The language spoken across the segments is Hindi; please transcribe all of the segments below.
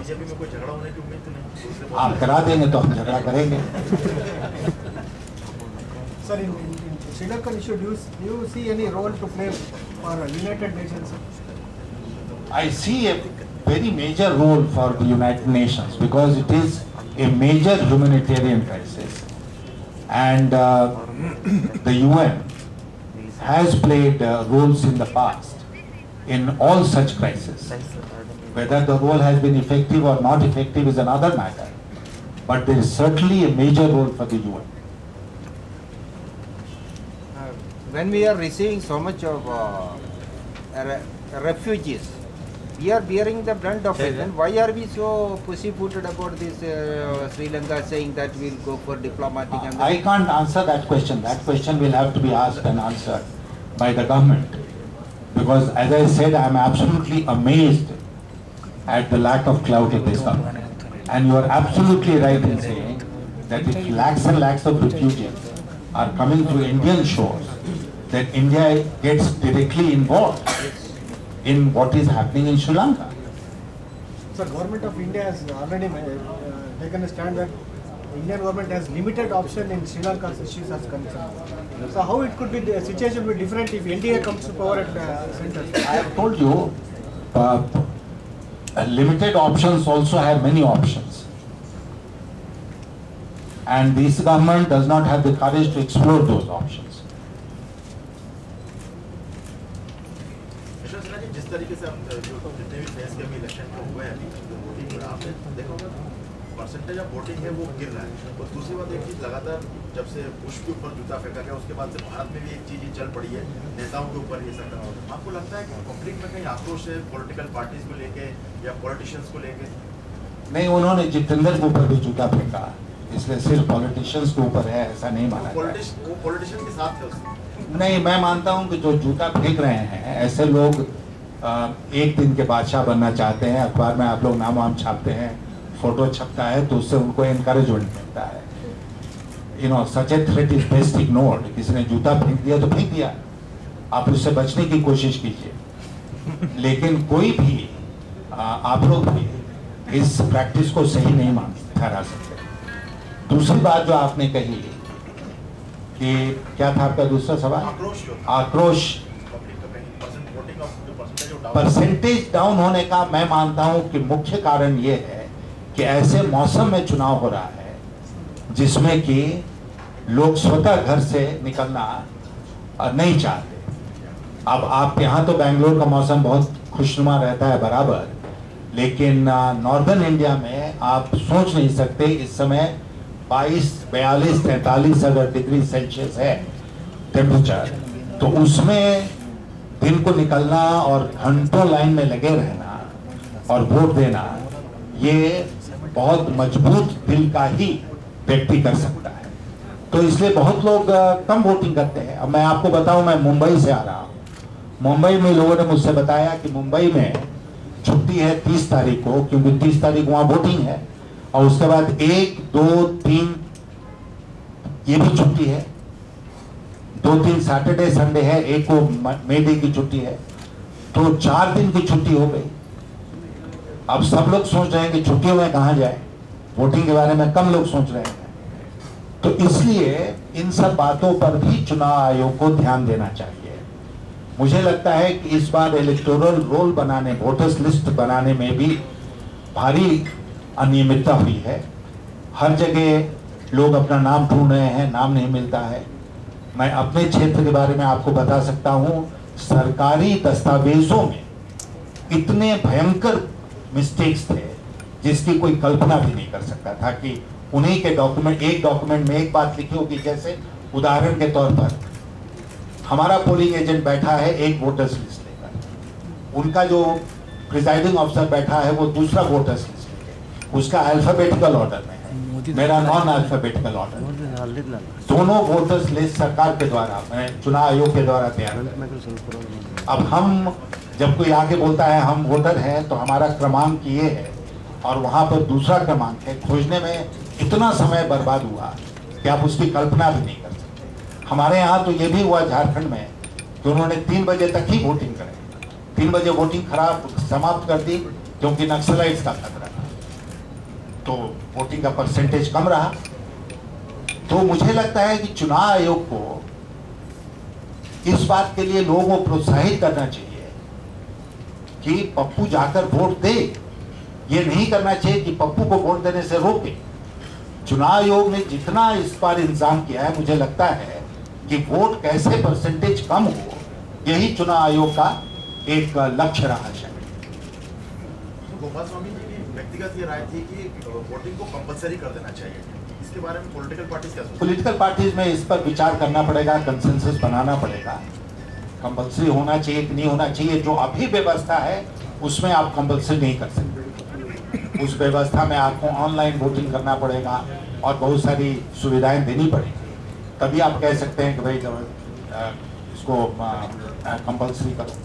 बीजेपी में कोई झगड़ा होने की उम्मीद तो नहीं? आप करा देंगे तो हम झगड़ा करेंगे। Sir, in Sri Lankan issue, do you see any role to play for United Nations? I see a very major role for the United Nations because it is a major humanitarian crisis, and the UN has played roles in the past in all such crises. Whether the role has been effective or not effective is another matter, but there is certainly a major role for the UN. When we are receiving so much of refugees, we are bearing the brunt of it. And why are we so pussyfooted about this Sri Lanka saying that we'll go for diplomatic? And I can't answer that question. That question will have to be asked and answered by the government. Because as I said, I am absolutely amazed at the lack of clout of this government. And you are absolutely right in saying that if lakhs and lakhs of refugees are coming to Indian shores, then India gets directly involved in what is happening in Sri Lanka. Sir, government of India has already taken a stand that Indian government has limited option in Sri Lanka's issues as concerned. So how it could be, the situation will be different if NDA comes to power at center? I have told you, limited options also have many options. And this government does not have the courage to explore those options. जिस तरीके से हम जितने भी फेस के अभी इलेक्शन में हुए हैं वोटिंग आपने देखा होगा परसेंटेज ऑफ वोटिंग है वो गिर रहा है। और दूसरी बात एक चीज लगातार जब से बुश के ऊपर जूता फेंका गया उसके बाद से भारत में भी एक चीज चल पड़ी है नेताओं के ऊपर ये सब। आपको लगता है कि पब्लिक में कहीं आक्रोश है पॉलिटिकल पार्टीज को लेके या पॉलिटिशियंस को लेके? नहीं, उन्होंने जितेंद्र के ऊपर भी जूता फेंका, इसलिए सिर्फ पॉलिटिशियंस के ऊपर है ऐसा नहीं माना जाए। वो पॉलिटिशियन के साथ थे उसमें? नहीं, मैं मानता हूं कि जो जूता फेंक रहे हैं ऐसे लोग एक दिन के बादशाह बनना चाहते हैं। अखबार में आप लोग नाम वाम छापते हैं, फोटो छपता है तो उससे उनको एनकरेजमेंट मिलता है। You know, such a threat is best ignored. किसी ने जूता फेंक दिया तो फेंक दिया, आप उससे बचने की कोशिश कीजिए। लेकिन कोई भी आप लोग भी इस प्रैक्टिस को सही नहीं मान ठहरा सकते। दूसरी बात जो आपने कही कि क्या था आपका दूसरा सवाल? आक्रोश। परसेंटेज डाउन होने का मैं मानता हूं कि मुख्य कारण ये है कि ऐसे मौसम में चुनाव हो रहा है जिसमें कि लोग स्वतः घर से निकलना नहीं चाहते। अब आप यहाँ तो बेंगलोर का मौसम बहुत खुशनुमा रहता है बराबर, लेकिन नॉर्दर्न इंडिया में आप सोच नहीं सकते इस समय 22, 42, 43 अगर डिग्री सेल्सियस है टेम्परेचर, तो उसमें दिन को निकलना और घंटों लाइन में लगे रहना और वोट देना, ये बहुत मजबूत दिल का ही व्यक्ति कर सकता है। तो इसलिए बहुत लोग कम वोटिंग करते हैं। अब मैं आपको बताऊं, मैं मुंबई से आ रहा हूं। मुंबई में लोगों ने मुझसे बताया कि मुंबई में छुट्टी है 30 तारीख को, क्योंकि 30 तारीख वहां वोटिंग है, और उसके बाद 1, 2, 3 ये भी छुट्टी है, 2-3 सैटरडे संडे है, एक को मे डे की छुट्टी है, तो 4 दिन की छुट्टी हो गई। अब सब लोग सोच रहे हैं कि छुट्टियों में कहां जाए, वोटिंग के बारे में कम लोग सोच रहे हैं। तो इसलिए इन सब बातों पर भी चुनाव आयोग को ध्यान देना चाहिए। मुझे लगता है कि इस बार इलेक्टोरल रोल बनाने, वोटर्स लिस्ट बनाने में भी भारी अनियमितता हुई है। हर जगह लोग अपना नाम ढूंढ रहे हैं, नाम नहीं मिलता है। मैं अपने क्षेत्र के बारे में आपको बता सकता हूं, सरकारी दस्तावेजों में इतने भयंकर मिस्टेक्स थे जिसकी कोई कल्पना भी नहीं कर सकता था कि उन्हीं के डॉक्यूमेंट, एक डॉक्यूमेंट में एक बात लिखी होगी। जैसे उदाहरण के तौर पर हमारा पोलिंग एजेंट बैठा है एक वोटर्स लिस्ट लेकर, उनका जो प्रिजाइडिंग ऑफिसर बैठा है वो दूसरा वोटर्स लिस्ट लेकर, उसका अल्फाबेटिकल ऑर्डर में है, मेरा नॉन अल्फाबेटिकल ऑर्डर। दोनों वोटर्स लिस्ट सरकार के द्वारा, चुनाव आयोग के द्वारा तैयार। अब हम जब कोई आके बोलता है हम वोटर हैं तो हमारा क्रमांक ये है और वहां पर दूसरा क्रमांक है, खोजने में इतना समय बर्बाद हुआ कि आप उसकी कल्पना भी नहीं कर सकते। हमारे यहाँ तो ये भी हुआ झारखंड में कि उन्होंने 3 बजे तक ही वोटिंग कराई, 3 बजे वोटिंग खराब समाप्त कर दी क्योंकि नक्सलाइट्स का खतरा था। तो वोटिंग का परसेंटेज कम रहा। तो मुझे लगता है कि चुनाव आयोग को इस बात के लिए लोगों को प्रोत्साहित करना चाहिए कि पप्पू जाकर वोट दे। ये नहीं करना चाहिए कि पप्पू को वोट देने से रोके। चुनाव आयोग ने जितना इस बार इंतजाम किया है, मुझे लगता है कि वोट कैसे परसेंटेज कम हो, यही चुनाव आयोग का एक लक्ष्य रहा है। गोपाल स्वामी जी की व्यक्तिगत ये राय थी कि वोटिंग को कंपलसरी कर देना चाहिए। इसके बारे में पॉलिटिकल पार्टीज क्या सोचती हैं? पॉलिटिकल पार्टीज में इस पर विचार करना पड़ेगा, कंसेंसस बनाना पड़ेगा। कंपलसरी होना चाहिए कि नहीं होना चाहिए। जो अभी व्यवस्था है उसमें आप कंपलसरी नहीं कर सकते। उस व्यवस्था में आपको ऑनलाइन वोटिंग करना पड़ेगा और बहुत सारी सुविधाएं देनी पड़ेगी, तभी आप कह सकते हैं कि भाई इसको कंपलसरी करो।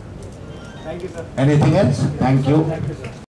Thank you, sir. Anything else? Thank you. Thank you, sir.